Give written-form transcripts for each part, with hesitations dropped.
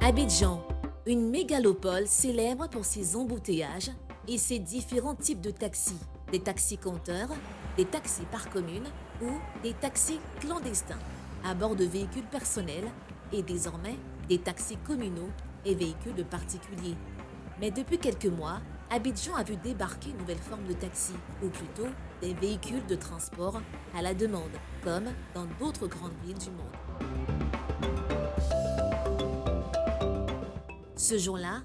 Abidjan, une mégalopole célèbre pour ses embouteillages et ses différents types de taxis. Des taxis compteurs, des taxis par commune ou des taxis clandestins à bord de véhicules personnels et désormais des taxis communaux et véhicules de particuliers. Mais depuis quelques mois, Abidjan a vu débarquer une nouvelle forme de taxi, ou plutôt des véhicules de transport à la demande, comme dans d'autres grandes villes du monde. Ce jour-là,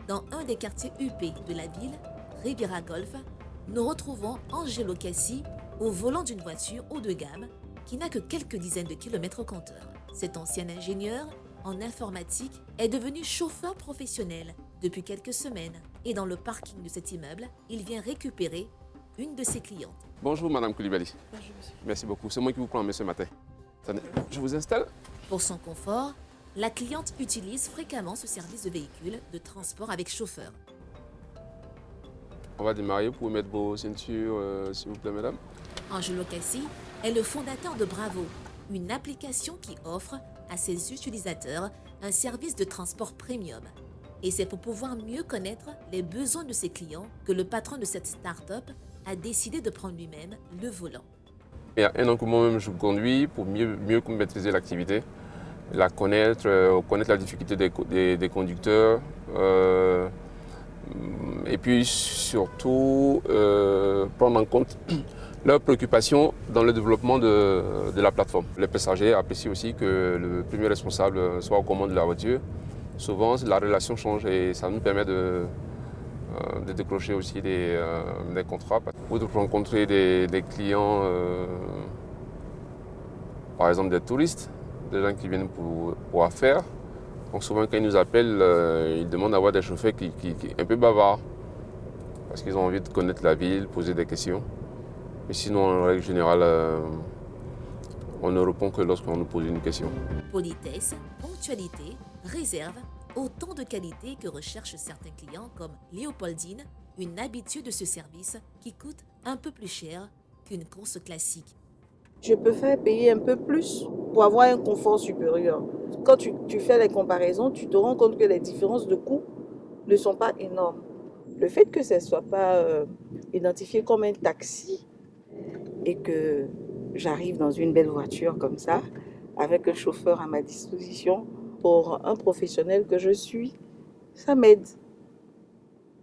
dans un des quartiers huppés de la ville, Riviera Golf, nous retrouvons Angelo Cassi au volant d'une voiture haut de gamme qui n'a que quelques dizaines de kilomètres au compteur. Cet ancien ingénieur en informatique est devenu chauffeur professionnel depuis quelques semaines et dans le parking de cet immeuble, il vient récupérer une de ses clientes. Bonjour Madame Koulibaly. Bonjour monsieur. Merci beaucoup. C'est moi qui vous prends ce matin. Attendez, je vous installe. Pour son confort, la cliente utilise fréquemment ce service de véhicule de transport avec chauffeur. On va démarrer. Vous pouvez mettre vos ceintures, s'il vous plaît, madame. Angelo Cassi est le fondateur de Bravo, une application qui offre à ses utilisateurs un service de transport premium. Et c'est pour pouvoir mieux connaître les besoins de ses clients que le patron de cette start-up a décidé de prendre lui-même le volant. Il y a un an que moi-même je conduis pour mieux maîtriser l'activité, la connaître, connaître la difficulté des conducteurs. Et puis surtout prendre en compte leurs préoccupations dans le développement de la plateforme. Les passagers apprécient aussi que le premier responsable soit aux commandes de la voiture. Souvent, la relation change et ça nous permet de décrocher aussi des contrats ou de rencontrer des clients, par exemple des touristes, des gens qui viennent pour affaires. Donc souvent, quand ils nous appellent, ils demandent d'avoir des chauffeurs qui un peu bavards parce qu'ils ont envie de connaître la ville, poser des questions. Mais sinon, en règle générale, on ne répond que lorsqu'on nous pose une question. Politesse, ponctualité, réserve, autant de qualités que recherchent certains clients comme Léopoldine, une habituée de ce service qui coûte un peu plus cher qu'une course classique. Je préfère payer un peu plus pour avoir un confort supérieur. Quand tu fais les comparaisons, tu te rends compte que les différences de coûts ne sont pas énormes. Le fait que ça ne soit pas identifié comme un taxi et que j'arrive dans une belle voiture comme ça, avec un chauffeur à ma disposition, pour un professionnel que je suis, ça m'aide.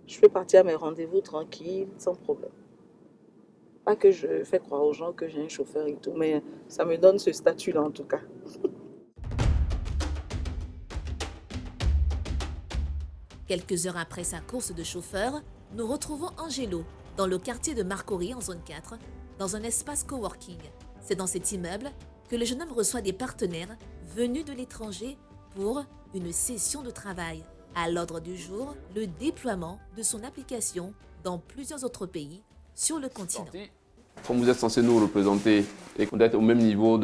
Je peux partir à mes rendez-vous tranquille, sans problème. Pas que je fais croire aux gens que j'ai un chauffeur et tout, mais ça me donne ce statut-là en tout cas. Quelques heures après sa course de chauffeur, nous retrouvons Angelo dans le quartier de Marcory en zone 4, dans un espace coworking. C'est dans cet immeuble que le jeune homme reçoit des partenaires venus de l'étranger pour une session de travail. À l'ordre du jour, le déploiement de son application dans plusieurs autres pays sur le continent. Comme vous êtes censé nous représenter et qu'on doit être au même niveau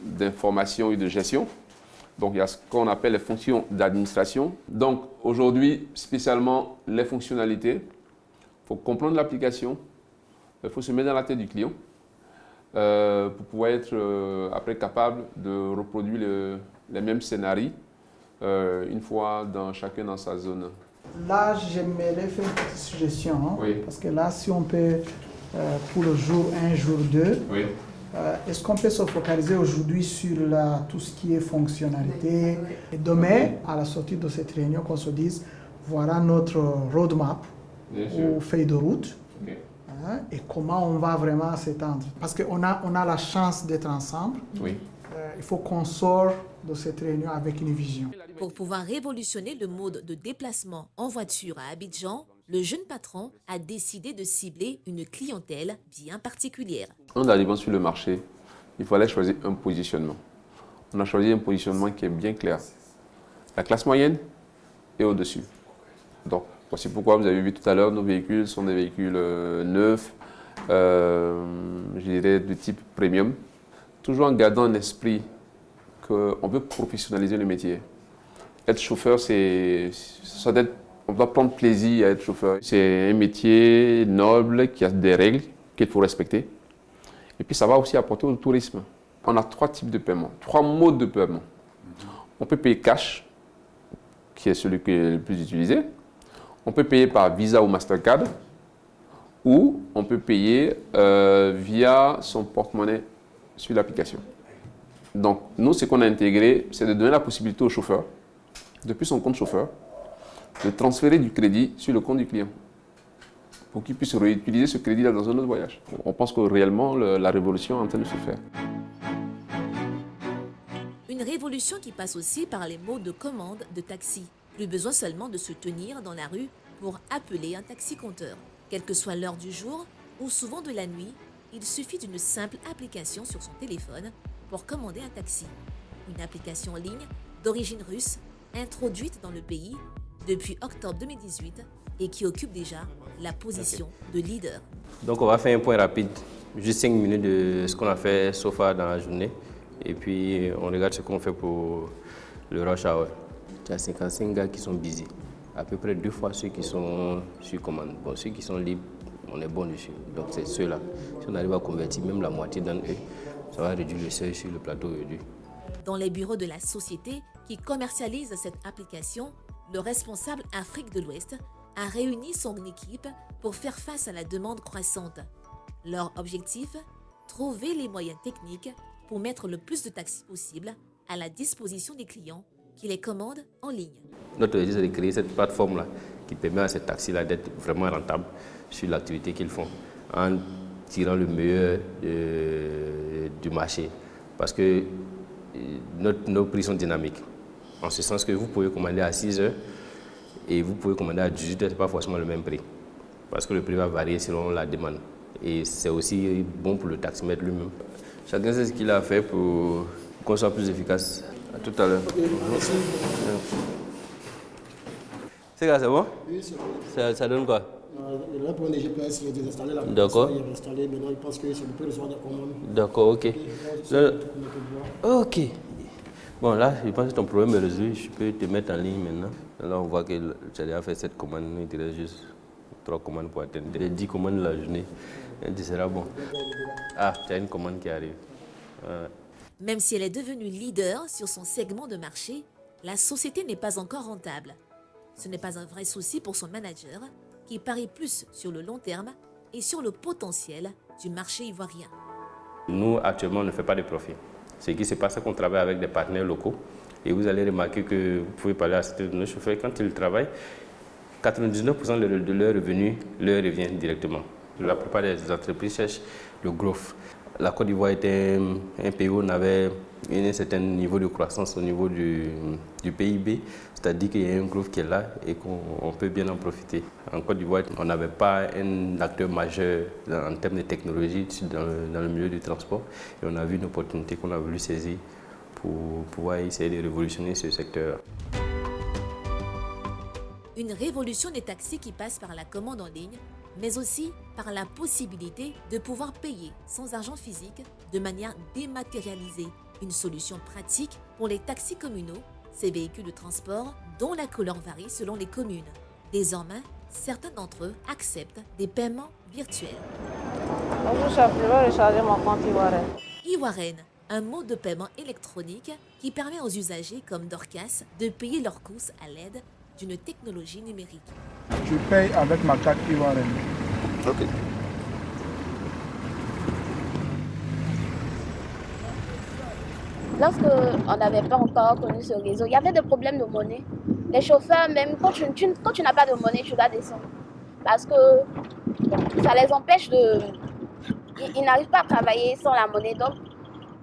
d'information et de gestion, donc il y a ce qu'on appelle les fonctions d'administration. Donc aujourd'hui, spécialement les fonctionnalités, il faut comprendre l'application, il faut se mettre dans la tête du client pour pouvoir être après capable de reproduire les mêmes scénarios une fois chacun dans sa zone. Là, j'aimerais faire une petite suggestion, hein, Oui. parce que là, si on peut, pour le jour 1, jour 2, Oui. est-ce qu'on peut se focaliser aujourd'hui sur tout ce qui est fonctionnalité et demain, à la sortie de cette réunion, qu'on se dise, voilà notre roadmap ou feuille de route, Okay. Hein, et comment on va vraiment s'étendre. Parce qu'on a la chance d'être ensemble. Oui. Il faut qu'on sorte de cette réunion avec une vision. Pour pouvoir révolutionner le mode de déplacement en voiture à Abidjan, le jeune patron a décidé de cibler une clientèle bien particulière. En arrivant sur le marché, il fallait choisir un positionnement. On a choisi un positionnement qui est bien clair. La classe moyenne et au-dessus. Donc, voici pourquoi vous avez vu tout à l'heure, nos véhicules sont des véhicules neufs, je dirais de type premium. Toujours en gardant l'esprit qu'on veut professionnaliser le métier. Être chauffeur, on doit prendre plaisir à être chauffeur. C'est un métier noble qui a des règles qu'il faut respecter. Et puis ça va aussi apporter au tourisme. On a 3 types de paiement, 3 modes de paiement. On peut payer cash, qui est celui qui est le plus utilisé. On peut payer par Visa ou Mastercard, ou on peut payer via son porte-monnaie sur l'application. Donc, nous, ce qu'on a intégré, c'est de donner la possibilité au chauffeur, depuis son compte chauffeur, de transférer du crédit sur le compte du client, pour qu'il puisse réutiliser ce crédit-là dans un autre voyage. On pense que réellement, la révolution est en train de se faire. Une révolution qui passe aussi par les modes de commande de taxi. Plus besoin seulement de se tenir dans la rue pour appeler un taxi-compteur. Quelle que soit l'heure du jour ou souvent de la nuit, il suffit d'une simple application sur son téléphone pour commander un taxi. Une application en ligne d'origine russe, introduite dans le pays depuis octobre 2018 et qui occupe déjà la position de leader. Donc on va faire un point rapide, juste 5 minutes de ce qu'on a fait so far dans la journée. Et puis on regarde ce qu'on fait pour le rush hour. Il y a 55 gars qui sont busy, à peu près 2 fois ceux qui sont sur commande. Bon, ceux qui sont libres, on est bon dessus. Donc c'est ceux-là. Si on arrive à convertir même la moitié d'entre eux, ça va réduire le seuil sur le plateau aujourd'hui. Dans les bureaux de la société qui commercialise cette application, le responsable Afrique de l'Ouest a réuni son équipe pour faire face à la demande croissante. Leur objectif, trouver les moyens techniques pour mettre le plus de taxis possible à la disposition des clients qui les commandent en ligne. Notre objectif, c'est de créer cette plateforme-là qui permet à ces taxis-là d'être vraiment rentables sur l'activité qu'ils font, en tirant le meilleur du marché. Parce que nos prix sont dynamiques, en ce sens que vous pouvez commander à 6 heures et vous pouvez commander à 18 heures, ce n'est pas forcément le même prix. Parce que le prix va varier selon la demande. Et c'est aussi bon pour le taximètre lui-même. Chacun sait ce qu'il a fait pour qu'on soit plus efficace. À tout à l'heure. Merci. C'est là, c'est bon? Oui, c'est bon. Ça donne quoi? Là, pour le GPS, il est désinstallé. D'accord. Il est installé. Maintenant, il pense que c'est le plus recevoir des commandes. D'accord, ok. Ok. Bon, là, je pense que ton problème est résolu. Je peux te mettre en ligne maintenant. Là, on voit que tu as déjà fait cette commande. Il te reste juste 3 commandes pour atteindre. Les 10 commandes de la journée. Et tu seras bon. Ah, tu as une commande qui arrive. Même si elle est devenue leader sur son segment de marché, la société n'est pas encore rentable. Ce n'est pas un vrai souci pour son manager, qui parie plus sur le long terme et sur le potentiel du marché ivoirien. Nous, actuellement, on ne fait pas de profit. Ce qui se passe, c'est qu'on travaille avec des partenaires locaux. Et vous allez remarquer que vous pouvez parler à certains de nos chauffeurs, quand ils travaillent, 99% de leurs revenus leur revient directement. La plupart des entreprises cherchent le growth. La Côte d'Ivoire était un pays où on avait un certain niveau de croissance au niveau du PIB, c'est-à-dire qu'il y a un growth qui est là et qu'on peut bien en profiter. En Côte d'Ivoire, on n'avait pas un acteur majeur en termes de technologie dans le milieu du transport et on a vu une opportunité qu'on a voulu saisir pour pouvoir essayer de révolutionner ce secteur. Une révolution des taxis qui passe par la commande en ligne, mais aussi par la possibilité de pouvoir payer sans argent physique de manière dématérialisée. Une solution pratique pour les taxis communaux, ces véhicules de transport dont la couleur varie selon les communes. Désormais, certains d'entre eux acceptent des paiements virtuels. Bonjour chef, je vais recharger mon compte Ivoirien. Ivoirien, un mode de paiement électronique qui permet aux usagers comme Dorcas de payer leurs courses à l'aide d'une technologie numérique. Je paye avec ma carte ivoirienne. Ok. Lorsqu'on n'avait pas encore connu ce réseau, il y avait des problèmes de monnaie. Les chauffeurs, même quand tu n'as pas de monnaie, tu dois descendre. Parce que ça les empêche de... Ils n'arrivent pas à travailler sans la monnaie, donc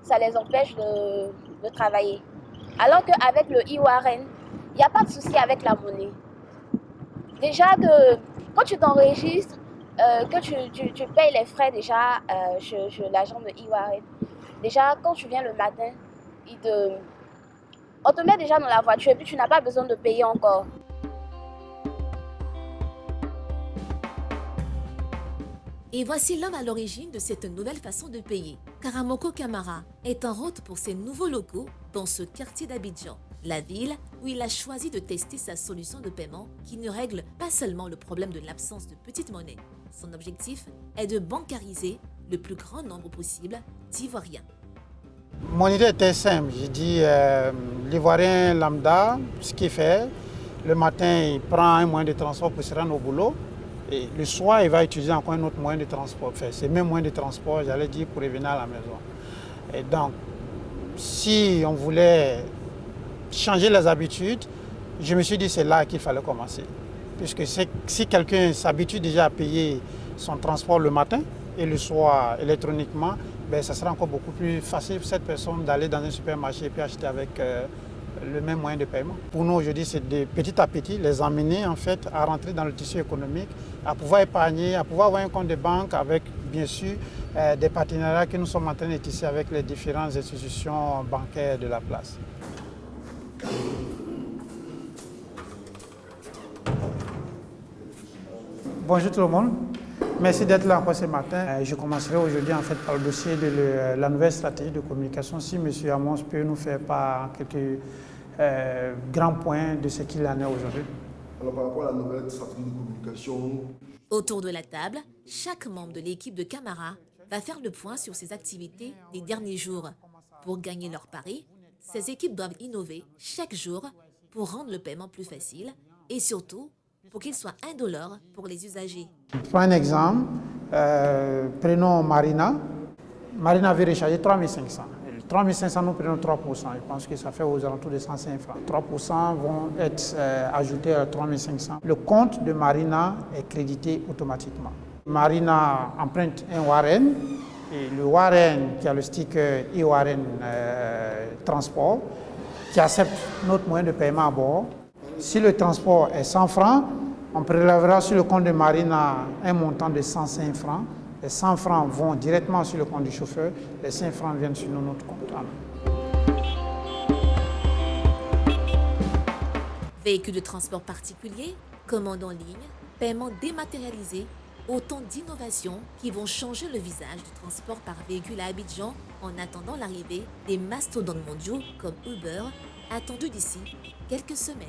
ça les empêche de travailler. Alors qu'avec le Ivoirien, il n'y a pas de souci avec la monnaie. Déjà que quand tu t'enregistres, que tu payes les frais déjà chez l'agent de Ivoirien, déjà quand tu viens le matin, on te met déjà dans la voiture et puis tu n'as pas besoin de payer encore. Et voici l'homme à l'origine de cette nouvelle façon de payer. Karamoko Kamara est en route pour ses nouveaux locaux dans ce quartier d'Abidjan, la ville où il a choisi de tester sa solution de paiement qui ne règle pas seulement le problème de l'absence de petite monnaie. Son objectif est de bancariser le plus grand nombre possible d'Ivoiriens. Mon idée était simple, j'ai dit l'Ivoirien lambda, ce qu'il fait, Le matin, il prend un moyen de transport pour se rendre au boulot. Et le soir, il va utiliser encore un autre moyen de transport. Enfin, c'est le même moyen de transport, j'allais dire, pour revenir à la maison. Et donc, si on voulait changer les habitudes, je me suis dit que c'est là qu'il fallait commencer. Puisque si quelqu'un s'habitue déjà à payer son transport le matin et le soir électroniquement, ben, ça sera encore beaucoup plus facile pour cette personne d'aller dans un supermarché et puis acheter avec le même moyen de paiement. Pour nous aujourd'hui, c'est de petit à petit les emmener en fait à rentrer dans le tissu économique, à pouvoir épargner, à pouvoir avoir un compte de banque avec bien sûr des partenariats que nous sommes en train de tisser avec les différentes institutions bancaires de la place. Bonjour tout le monde. Merci d'être là encore ce matin. Je commencerai aujourd'hui en fait par le dossier de la nouvelle stratégie de communication. Si M. Amos peut nous faire part quelques grands points de ce qu'il en est aujourd'hui. Alors par rapport à la nouvelle stratégie de communication. Autour de la table, chaque membre de l'équipe de Camara va faire le point sur ses activités des derniers jours. Pour gagner leur pari, ces équipes doivent innover chaque jour pour rendre le paiement plus facile et surtout pour qu'il soit indolore pour les usagers. Pour un exemple, prenons Marina. Marina veut recharger 3500. 3500, nous prenons 3%. Je pense que ça fait aux alentours de 105 francs. 3% vont être ajoutés à 3500. Le compte de Marina est crédité automatiquement. Marina emprunte un Warren. Et le Warren qui a le sticker e-Warren transport, qui accepte notre moyen de paiement à bord. Si le transport est 100 francs, on prélèvera sur le compte de Marina un montant de 105 francs. Les 100 francs vont directement sur le compte du chauffeur, les 5 francs viennent sur notre compte. Véhicules de transport particuliers, commandes en ligne, paiement dématérialisé, autant d'innovations qui vont changer le visage du transport par véhicule à Abidjan en attendant l'arrivée des mastodontes mondiaux comme Uber, attendus d'ici quelques semaines.